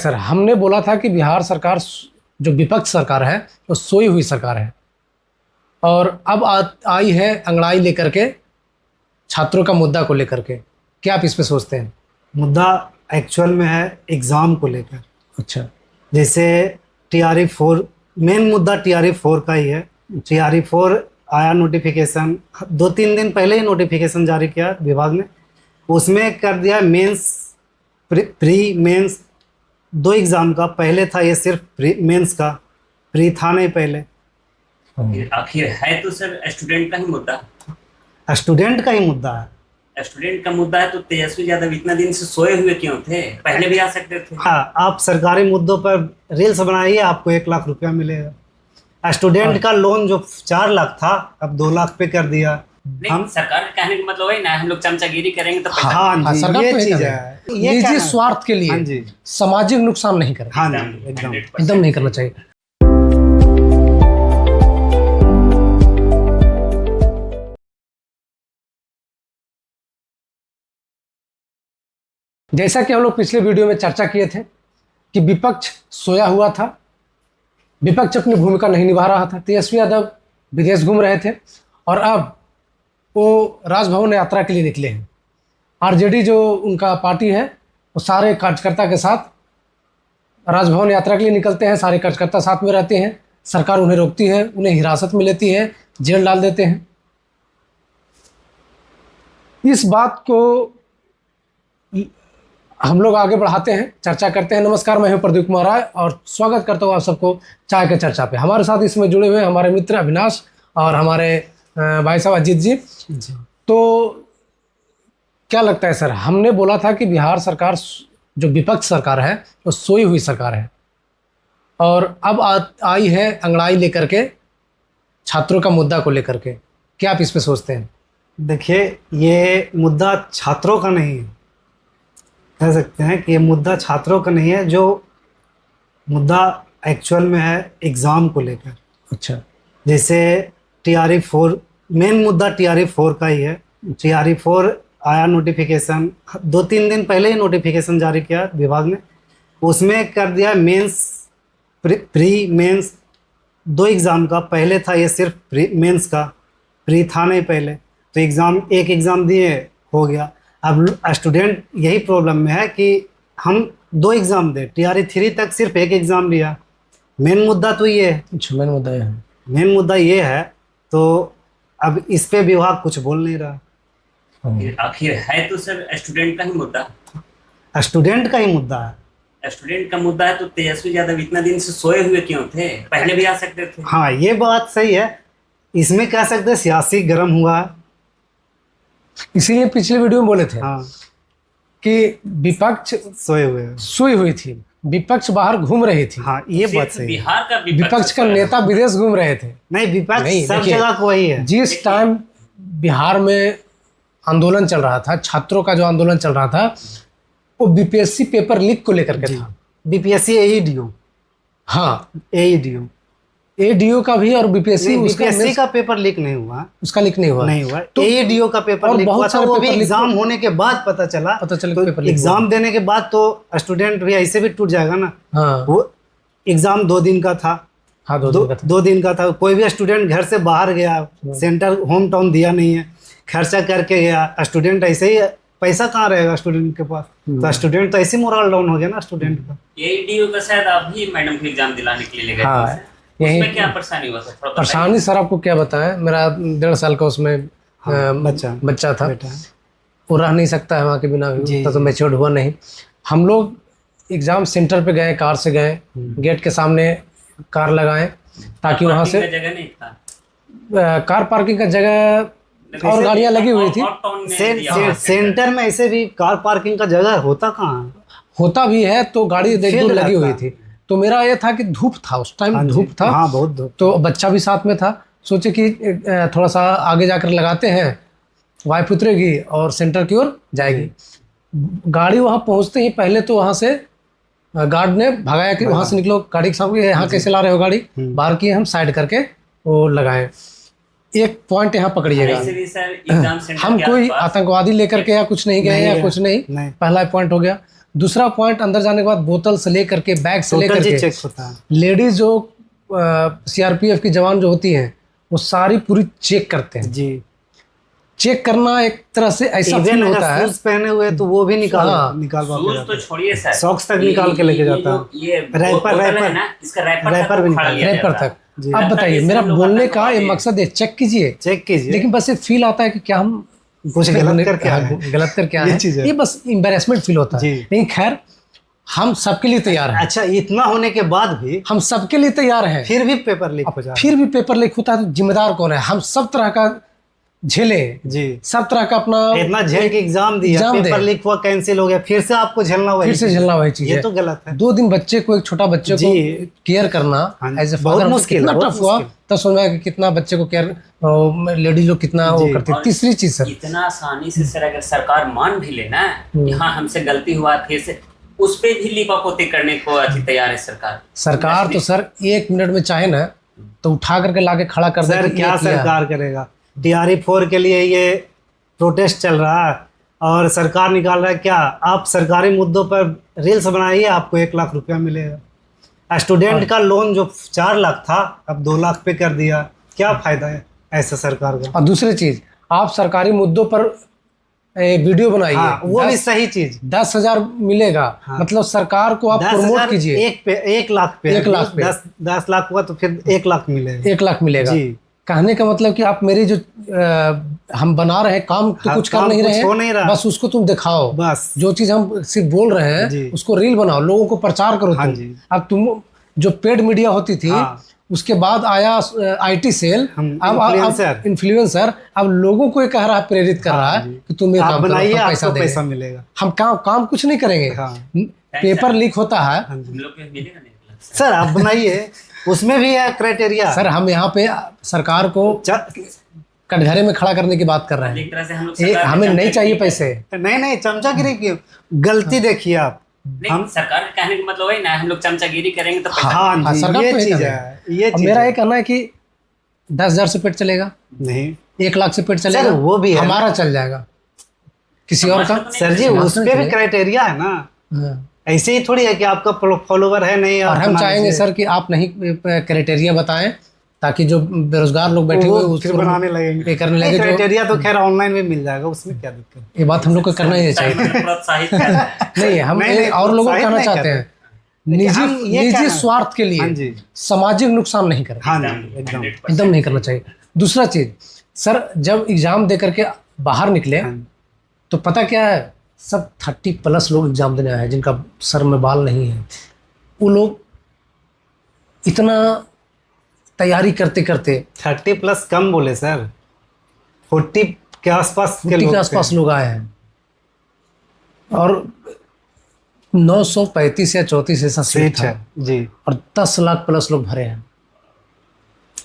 Sir, हमने बोला था कि बिहार सरकार जो विपक्ष सरकार है वो सोई हुई सरकार है और अब आई है अंगड़ाई लेकर के छात्रों का मुद्दा को लेकर के। क्या आप इस पे सोचते हैं? मुद्दा एक्चुअल में है एग्ज़ाम को लेकर। अच्छा। जैसे TRE-4 मेन मुद्दा TRE-4 का ही है। TRE-4 आया नोटिफिकेशन 2-3 दिन पहले ही नोटिफिकेशन जारी किया विभाग ने। उसमें कर दिया मेंस प्री मेंस 2 एग्ज़ाम का। पहले था ये सिर्फ मेंस का, प्री था नहीं पहले। आखिर है तो सर स्टूडेंट का ही मुद्दा। स्टूडेंट का ही मुद्दा है। स्टूडेंट का मुद्दा है तो तेजस्वी यादव इतना दिन से सोए हुए क्यों थे? पहले भी आ सकते थे। हाँ, आप सरकारी मुद्दों पर रील्स बनाइए, आपको 1 लाख रुपया मिलेगा। स्टूडेंट का लोन जो 4 लाख था अब 2 लाख पे कर दिया। हम सरकार के कहने का मतलब वही ना, हम लोग चमचागिरी करेंगे तो पैसा। हाँ जी, सरकार ये तो चीज है। ये निजी कहना- स्वार्थ के हाँ लिए जी, सामाजिक नुकसान नहीं करें। हाँ जी, एकदम। एकदम नहीं करना चाहिए। जैसा कि हम लोग पिछले वीडियो में चर्चा किए थे कि विपक्ष सोया हुआ था, विपक्ष अपनी भूमिका नहीं निभा रहा था। तेजस्वी यादव विदेश घूम रहे थे और अब वो राजभवन यात्रा के लिए निकले हैं। आरजेडी जो उनका पार्टी है वो सारे कार्यकर्ता के साथ राजभवन यात्रा के लिए निकलते हैं। सारे कार्यकर्ता साथ में रहते हैं। सरकार उन्हें रोकती है, उन्हें हिरासत में लेती है, जेल डाल देते हैं। इस बात को हम लोग आगे बढ़ाते हैं, चर्चा करते हैं। नमस्कार, मैं हूं प्रदीप कुमार राय और स्वागत करता हूं आप सबको चाय के चर्चा पे। हमारे साथ इसमें जुड़े हुए हमारे मित्र अविनाश और हमारे भाई साहब अजीत जी। तो क्या लगता है सर, हमने बोला था कि बिहार सरकार जो विपक्ष सरकार है वो सोई हुई सरकार है और अब आई है अंगड़ाई लेकर के छात्रों का मुद्दा को लेकर के। क्या आप इस पे सोचते हैं? देखिए, ये मुद्दा छात्रों का नहीं है। कह सकते हैं कि ये मुद्दा छात्रों का नहीं है। जो मुद्दा एक्चुअल में है एग्ज़ाम को लेकर। अच्छा। जैसे TRE-4 मेन मुद्दा TRE-4 का ही है। TRE-4 आया नोटिफिकेशन 2-3 दिन पहले ही नोटिफिकेशन जारी किया विभाग ने। उसमें कर दिया मेंस प्री मेंस 2 एग्ज़ाम का। पहले था ये सिर्फ मेंस का, प्री था नहीं पहले। तो एक एग्ज़ाम दिए, हो गया। अब स्टूडेंट यही प्रॉब्लम में है कि हम 2 एग्ज़ाम दे। TRE-3 तक सिर्फ 1 एग्ज़ाम लिया। मेन मुद्दा तो ये है। अच्छा, मेन मुद्दा ये है। मेन मुद्दा ये है, तो अब इस पे विभाग कुछ बोल नहीं रहा। आखिर है तो सर स्टूडेंट का ही मुद्दा। स्टूडेंट का ही मुद्दा है। स्टूडेंट का मुद्दा है तो तेजस्वी यादव इतना दिन से सोए हुए क्यों थे? पहले भी आ सकते थे। हाँ, ये बात सही है। इसमें कह सकते हैं सियासी गर्म हुआ है। इसीलिए पिछले वीडियो में बोले थे हाँ, कि विपक्ष सोए हुए हैं। सोई हुई थी, विपक्ष बाहर घूम रही थी। हाँ, ये बात सिर्फ सही है। बिहार का विपक्ष का नेता विदेश घूम रहे थे। नहीं, विपक्ष नहीं, सब देखिए, जगह को वही है। जिस टाइम बिहार में आंदोलन चल रहा था, छात्रों का जो आंदोलन चल रहा था, वो बीपीएससी पेपर लीक को लेकर के था। BPSC AEDO। हाँ, AEDO एडीओ का भी और बीपीएससी BPSC का पेपर लीक नहीं हुआ। उसका लीक नहीं हुआ। नहीं हुआ। तो AEDO का पेपर और लीक हुआ बहुत था। सारे वो भी पेपर लीक एग्जाम होने के बाद पता चला। कि पेपर लीक एग्जाम देने के बाद तो स्टूडेंट भी ऐसे भी टूट जाएगा ना। हाँ, वो एग्जाम 2 दिन का था। हाँ, 2 दिन का था। 2 दिन का था। कोई भी स्टूडेंट घर से बाहर गया, सेंटर होम टाउन दिया नहीं है, खर्चा करके गया। स्टूडेंट ऐसे ही, पैसा कहाँ रहेगा स्टूडेंट के पास? तो स्टूडेंट तो ऐसे मोरल डाउन हो गया ना स्टूडेंट का। एडीओ का शायद आप भी मैडम के एग्जाम दिलाने के लिए गए हाँ, थे। उसमें क्या परेशानी हुआ था? थोड़ा परेशानी सर आपको क्या बताएं। मेरा 1.5 साल का उसमें बच्चा था। वो रह नहीं सकता है वहाँ के बिना, तो मैच्योर्ड हुआ नहीं। हम लोग एग्जाम सेंटर पे गए, कार से गए, गेट के सामने कार लगाए ताकि वहाँ से जगह नहीं था। कार पार्किंग का जगह और गाड़ियाँ लगी हुई थी। सेंटर में ऐसे भी कार पार्किंग का जगह होता कहाँ है? होता भी है तो गाड़ी देख दूर लगी हुई थी। तो मेरा ये था कि धूप था उस टाइम, धूप था। हाँ, बहुत धूप। तो बच्चा भी साथ में था। सोचे कि थोड़ा सा आगे जाकर लगाते हैं, वाइफ उतरेगी और सेंटर की ओर जाएगी। गाड़ी वहाँ पहुँचते ही पहले तो वहाँ से गार्ड ने भगाया कि वहाँ से निकलो, गाड़ी के सामने। यहाँ कैसे ला रहे हो गाड़ी? बाहर किए हम, साइड करके वो लगाए। एक पॉइंट यहाँ पकड़िएगा, हम कोई आतंकवादी लेकर के या कुछ नहीं गए या कुछ नहीं। पहला पॉइंट हो गया। दूसरा पॉइंट, अंदर जाने के बाद बोतल से लेकर के, बैग से लेकर टोटल के, चेक होता है। लेडीज जो सीआरपीएफ की जवान जो होती हैं वो सारी पूरी चेक करते हैं। जी, चेक करना एक तरह से ऐसा इवन फील अगर होता है। शूज पहने हुए तो वो भी हाँ। निकाल शूज तो छोड़िए सर, सॉक्स तक निकाल के लेके जाता है। ये रैपर है ना, इसका रैपर रैपर भी उखाड़ लिया रैपर जाता है। तक। जी। अब बताइए, इससे मेरा हम लोग बोलने आतंकवादी का ये हैं। मकसद है, चेक कीजिए, चेक कीजिए, लेकिन बस ये फील आता है कि क्या हम कुछ गलत करके आए हाँ, हैं। गलत करके आए ये हैं। चीज़ है। ये बस एम्बेरसमेंट फील होता है। जी। लेकिन खैर, हम सबके लिए तैयार हैं। अच्छा, इतना होने के बाद भी हम सबके लिए तैयार हैं। फिर भी पेपर लीक हो जा रहा फिर भी पेपर लीक होता है तो जिम्मेदार कौन है? हम सब तरह का झेले, है। जी, सब तरह का अपना इतना झेल के एग्जाम दिया, एग्जाम पेपर दे। लीक हुआ, कैंसिल हो गया, फिर से आपको झेलना हुआ। फिर से झेलना वही चीज ये है। तो गलत है। 2 दिन बच्चे को, एक छोटा बच्चे को जी। केयर करना हाँ, एज ए बहुत फादर मुश्किल है, कितना बहुत टफ हुआ। मुश्किल। तब समझ में आया कि कितना बच्चे को केयर लेडीज लोग कितना वो जी। करती है। और तीसरी चीज सर, इतना आसानी से सर अगर सरकार मान भी लेना कि हाँ हमसे गलती हुआ, फिर से उस पे भी लीपापोती करने को अच्छी तैयार है सरकार। सरकार तो सर 1 मिनट में चाहे ना तो उठा करके लाके खड़ा कर दे सर कि क्या ये किया। सरकार करेगा? DRE-4 के लिए ये प्रोटेस्ट चल रहा है और सरकार निकाल रहा है क्या? आप सरकारी मुद्दों पर रील्स बनाइए, आपको 1 लाख रुपया मिलेगा। स्टूडेंट का लोन जो 4 लाख था अब 2 लाख पे कर दिया। क्या फायदा है ऐसा सरकार का? और दूसरी चीज, आप सरकारी मुद्दों पर वीडियो बनाइए, हाँ, वो भी सही चीज। 10,000 मिलेगा। हाँ। मतलब सरकार को आप 10,000 प्रमोट कीजिए। 1 लाख पे 1 लाख पे। 10 लाख हुआ तो फिर 1 लाख मिलेगा। 1 लाख मिलेगा। जी। कहने का मतलब कि आप मेरी जो हम बना रहे हैं काम तो हाँ, कुछ कर काम नहीं कुछ रहे हो हैं, नहीं रहा। बस उसको तुम दिखाओ। बस। जो चीज हम सिर्फ बोल रहे जी। हैं उसको रील बनाओ, लोगों को प्रचार करो हाँ तुम। जी। अब तुम जो पेड मीडिया होती थी, हाँ। उसके बाद आया IT सेल, इन्फ्लुएंसर। इन्फ्लुएंसर अब लोगों को ये कह रहा है, प्रेरित कर रहा है कि तुम ये आप काम करो, बनाइए, हम पैसा आपको देंगे। पैसा मिलेगा। हम काम कुछ नहीं करेंगे। हाँ। पेपर लीक होता है हम लोग को मिलेगा नहीं लगता। सर आप बनाइए, उसमें भी है क्राइटेरिया। सर, हम यहाँ पे सरकार को कटघरे में खड़ा करने की बात कर रहे एक तरह से हम लोग हैं। सरकार हमें के नहीं चमचे चाहिए की- पैसे। नहीं चमचागिरी की गलती देखिए आप। नहीं, सरकार के कहने का मतलब वही ना, हम लोग चमचागिरी करेंगे तो पैसा हाँ हाँ, जी, सरकार ये तो यही चीज कर है, ये अब चीज मेरा है। ये कहना है कि 10,000 से पेट चलेगा, नहीं 1 लाख से पेट चलेगा, वो भी है। हमारा चल जाएगा, किसी और का। सर जी, समाज उस में पे भी चलेगा। क्राइटेरिया है ना। हाँ। ऐसे ही थोड़ी है कि आपका फॉलोवर है नहीं और आप हम बना चाहेंगे लीजिए। सर कि आप नहीं क्राइटेरिया बताएं, ताकि जो बेरोजगार लोग बैठे हुए वो हैं फिर उसको बनाने लगेंगे। पे करने लगे। जो क्राइटेरिया तो खैर ऑनलाइन में मिल जाएगा, उसमें क्या दिक्कत है? ये बात हम लोग को करना ही नहीं चाहिए। प्रोत्साहित कर रहा है। नहीं, हम नहीं, एक और लोगों को प्रोत्साहित कहना नहीं चाहते करते। हैं, निजी हम ये निजी कहना- स्वार्थ के हाँ लिए जी। सामाजिक नुकसान नहीं करें। हाँ जी, एकदम। एकदम नहीं करना चाहिए। दूसरा चीज सर, जब एग्जाम दे करके बाहर निकले हाँ। तो पता क्या है, सब 30+ लोग एग्जाम देने आए हैं जिनका सर में बाल नहीं है। वो लोग इतना तैयारी करते करते 30+ कम बोले सर, 40 के आसपास के 50 लोग के थे। आसपास लोग आए हैं और 935 या 34 ऐसा सीट सीट है था जी। और 10 लाख प्लस लोग भरे हैं।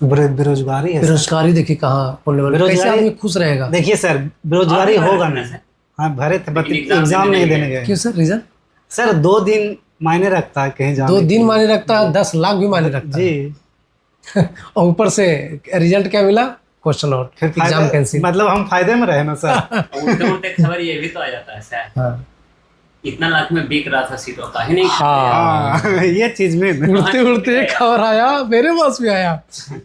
बेरोजगारी है सर। बेरोजगारी देखिए कहाँ होने वाली, कैसे बेरोजगारी- आदमी खुश रहेगा? देखिए सर, बेरोजगारी आप भी होगा भरे थे नहीं। ना सर? हाँ भरे थे, बट लेकिन एग्जाम नहीं देने गए। गए। क्यों सर, रीजन? सर 2 दिन मायने रखता है कहीं जाने 2 के दिन लिए। मायने रखता है, 10 लाख भी मायने रखता है। जी। और ऊपर से रिजल्ट क्या मिला? क्वेश्चन आउट, फिर एग्जाम फायदा- कैंसिल। मतलब हम फायदे में रहे ना सर। उल्टे उल्टे खबर ये भी तो आ जाता है सर, हाँ, इतना लाख में बिक रहा था सीटों का, ही नहीं हाँ। हाँ, ये चीज में उड़ते उड़ते एक खबर आया, मेरे पास भी आया।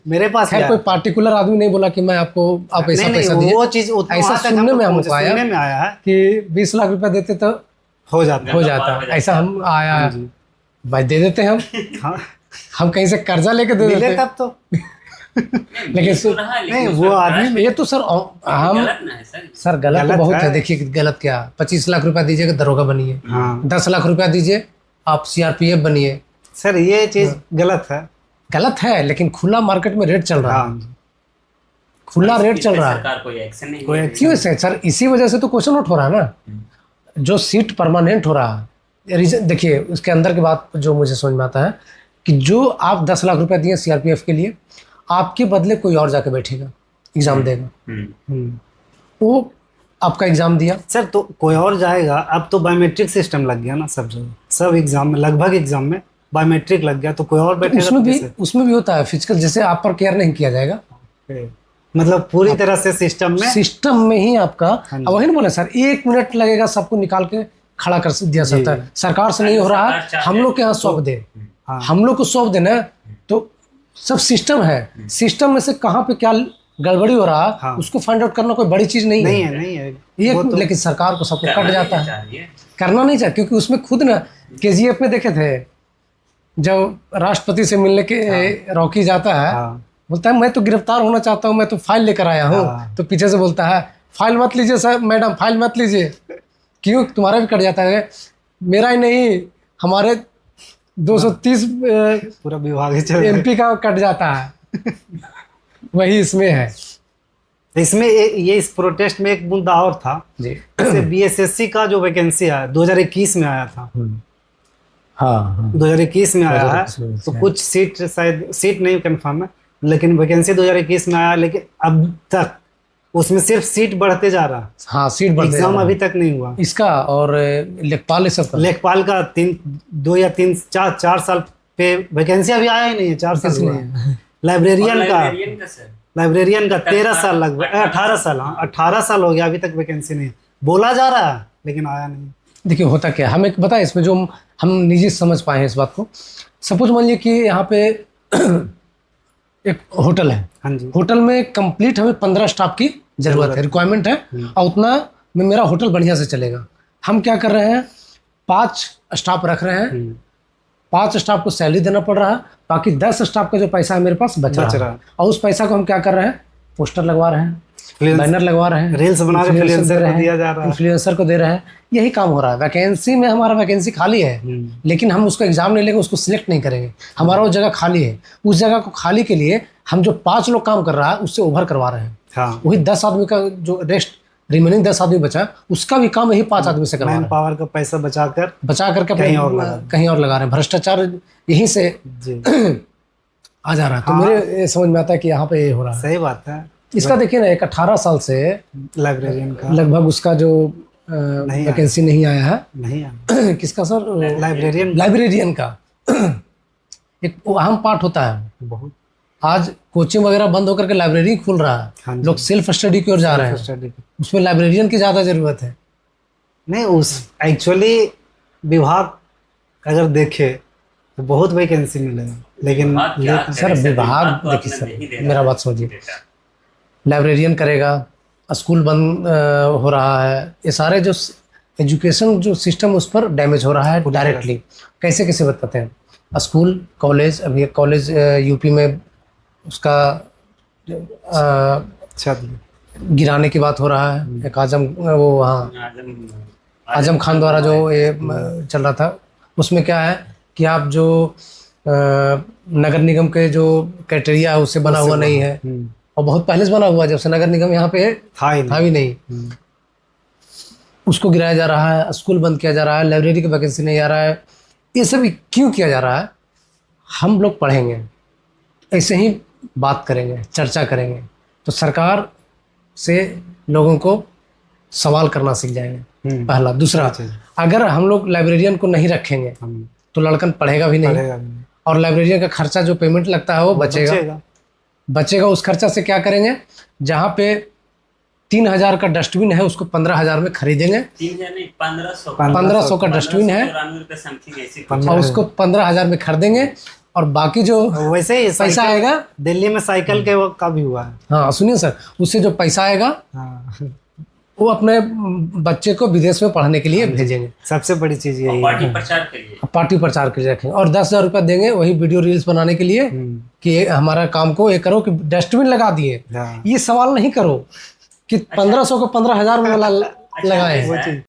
मेरे पास खैर क्या? कोई पार्टिकुलर आदमी नहीं बोला कि मैं आपको आप ऐसा नहीं पैसा नहीं, दिए। वो चीज उतना ऐसा वहाँ तक सुनने हम में लोग हमको आया सुनने में आया है, कि 20 लाख रुपया देते तो हो जाता हो है। जाता, हो जाता। ऐसा हम आया। हाँ जी। भाई दे देते हम हाँ, हम कहीं से कर्जा लेके दे मिले देते। तब तो। लेकिन नहीं, वो आदमी ये तो सर हम गलत ना है सर। सर गलत तो गलत बहुत है। है। देखिए गलत क्या, 25 लाख रुपया दीजिएगा दरोगा बनिए, हाँ 10 लाख रुपया दीजिए आप CRPF बनिए। सर, ये चीज गलत है। गलत है, लेकिन खुला मार्केट में रेट चल रहा है, हाँ खुला रेट चल रहा है। सरकार कोई एक्शन नहीं कोई ले रही। क्यों से सर? इसी वजह से तो क्वेश्चन आउट हो रहा है ना, जो सीट परमानेंट हो रहा है। रीजन देखिए, उसके अंदर की बात जो मुझे समझ में आता है कि जो आप 10 लाख रुपया दिए CRPF के लिए, आपके बदले कोई और जाके बैठेगा, एग्जाम देगा, हम्म। वो आपका एग्जाम दिया। सर, तो कोई और जाएगा। अब तो बायोमेट्रिक सिस्टम लग गया ना सब जगह, सब एग्जाम में, लगभग एग्जाम में बायोमेट्रिक लग गया, तो कोई और बैठेगा उसमें तो भी कैसे? उसमें भी होता है फिजिकल, जैसे आप पर केयर नहीं किया जाएगा, मतलब पूरी तरह से सिस्टम में। सिस्टम में ही आपका। हाँ जी। अब वही ना बोले सर, 1 मिनट लगेगा सबको निकाल के खड़ा कर दिया सकता है। सरकार से नहीं हो रहा है, हम लोग के यहाँ सौंप दे, हाँ। हम लोग को सौंप देना। तो सब सिस्टम है, सिस्टम में से कहाँ पे क्या गड़बड़ी हो रहा है हाँ। उसको फाइंड आउट करना कोई बड़ी चीज नहीं है। नहीं है ये वो तो लेकिन सरकार को सबको कट करना जाता नहीं है, चाहिए। करना नहीं चाहिए। क्योंकि उसमें खुद ना KGF में देखे थे, जब राष्ट्रपति से मिलने के रॉकी जाता है, हाँ। बोलता है मैं तो गिरफ्तार होना चाहता हूँ, मैं तो फाइल लेकर आया हूँ। हाँ। तो पीछे से बोलता है फाइल मत लीजिए सर, मैडम फाइल मत लीजिए। क्यों? तुम्हारा भी कट जाता है। मेरा ही नहीं, हमारे 230 पूरा विभाग ही चल रहा है। MP का कट जाता है। वही इसमें है इसमें ये इस प्रोटेस्ट में एक मुद्दा और था। जी। जैसे BSSC का जो वैकेंसी आया 2021 में आया था, हाँ 2021 में आया है, 2021 में तो कुछ सीट, शायद सीट नहीं कंफर्म है, लेकिन वैकेंसी 2021 में आया। लेकिन अब तक उसमें सिर्फ सीट बढ़ते जा रहा है, हाँ, सीट बढ़ते एग्जाम जा रहा अभी है। तक नहीं हुआ। इसका और लेखपाल ये सब का लेखपाल का 2 या 4 साल पे वैकेंसी अभी आया ही नहीं है, 4 साल वैकेंसी हुआ नहीं है। लाइब्रेरियन का लाइब्रेरियन का सर, लाइब्रेरियन का 13 साल लगभग, 18 साल, हाँ 18 साल हो गया, अभी तक वैकेंसी नहीं है। बोला जा रहा है लेकिन आया नहीं। देखिए होता क्या है, हम एक बताएं इसमें जो हम निजी समझ पाए हैं इस बात को। सपोज मान लीजिए कि यहाँ पे एक होटल है, हाँ जी, होटल में कंप्लीट हमें 15 स्टाफ की जरूरत है, रिक्वायरमेंट है, और उतना में मेरा होटल बढ़िया से चलेगा। हम क्या कर रहे हैं, 5 स्टाफ रख रहे हैं, 5 स्टाफ को सैलरी देना पड़ रहा है, बाकी 10 स्टाफ का जो पैसा है मेरे पास बच रहा है। और उस पैसा को हम क्या कर रहे हैं, पोस्टर लगवा रहे हैं, बैनर लगवा रहे हैं, रील्स बना के इन्फ्लुएंसर को दिया जा रहा है। इन्फ्लुएंसर को दे रहे हैं। यही काम हो रहा है। वैकेंसी में हमारा वैकेंसी खाली है, लेकिन हम उसको एग्जाम नहीं लेंगे, उसको सिलेक्ट नहीं करेंगे। हमारा वो जगह खाली है, उस जगह को खाली के लिए हम जो 5 लोग काम कर रहा है उससे ओवर करवा रहे हैं। हाँ, वही 10 आदमी का जो रेस्ट रिमेनिंग 10 आदमी बचा, उसका भी काम यही 5 आदमी से करवा रहे मैन हैं, पावर का पैसा बचाकर बचा करके कहीं और कहीं और लगा रहे हैं। भ्रष्टाचार यहीं से जी, आ जा रहा है। तो मेरे ये समझ में आता है कि यहाँ पे ये हो रहा है। सही बात है। इसका देखिए ना, एक 18 साल से लाइब्रेरियन का लगभग उसका जो वैकेंसी नहीं आया है। नहीं है, किसका सर? लाइब्रेरियन लाइब्रेरियन का एक अहम पार्ट होता है। बहुत आज कोचिंग वगैरह बंद होकर के लाइब्रेरी खुल रहा हाँ है, जी। लोग सेल्फ स्टडी की ओर जा रहे हैं। स्टडी उसमें लाइब्रेरियन की ज़्यादा ज़रूरत है। नहीं, उस एक्चुअली विभाग अगर देखे तो बहुत वैकेंसी मिलेगा, लेकिन बात क्या करे सर विभाग तो देखिए आपने नहीं सर, दे मेरा रहा बात समझिए। लाइब्रेरियन करेगा, स्कूल बंद हो रहा है, ये सारे जो एजुकेशन जो सिस्टम उस पर डैमेज हो रहा है डायरेक्टली। कैसे कैसे बताते हैं? स्कूल, कॉलेज, अभी एक कॉलेज यूपी में उसका अच्छा गिराने की बात हो रहा है। एक आजम वो हाँ आजम खान द्वारा जो ये चल रहा था, उसमें क्या है कि आप जो नगर निगम के जो क्राइटेरिया है उससे बना हुआ नहीं है, और बहुत पहले से बना हुआ है, जब से नगर निगम यहाँ पे था ही था भी नहीं, उसको गिराया जा रहा है। स्कूल बंद किया जा रहा है, लाइब्रेरी की वैकेंसी नहीं आ रहा है। ये सब क्यों किया जा रहा है? हम लोग पढ़ेंगे, ऐसे ही बात करेंगे, चर्चा करेंगे, तो सरकार से लोगों को सवाल करना सीख जाएंगे, पहला। दूसरा, अगर हम लोग लाइब्रेरियन को नहीं रखेंगे तो लड़कन पढ़ेगा भी नहीं, पढ़ेगा नहीं। और लाइब्रेरियन का खर्चा जो पेमेंट लगता है वो बचेगा। उस खर्चा से क्या करेंगे? जहाँ पे 3000 का डस्टबिन है उसको 15000 में खरीदेंगे। 3000 नहीं, 1500 1500 का डस्टबिन है 1594 समथिंग ऐसी कुछ। और उसको 15000 में खरीदेंगे, और बाकी जो वैसे ही पैसा आएगा, दिल्ली में साइकिल के वो का भी हुआ है। हाँ सुनिए सर, उससे जो पैसा आएगा हाँ, वो अपने बच्चे को विदेश में पढ़ने के लिए भेजेंगे। सबसे बड़ी चीज यही है। पार्टी प्रचार के लिए पार्टी प्रचार के लिए रखेंगे, और 10,000 रुपया देंगे वही वीडियो रील्स बनाने के लिए कि ये हमारा काम को ये करो कि डस्टबिन लगा दिए। हाँ। ये सवाल नहीं करो कि 1500 को 15,000 में लगाए।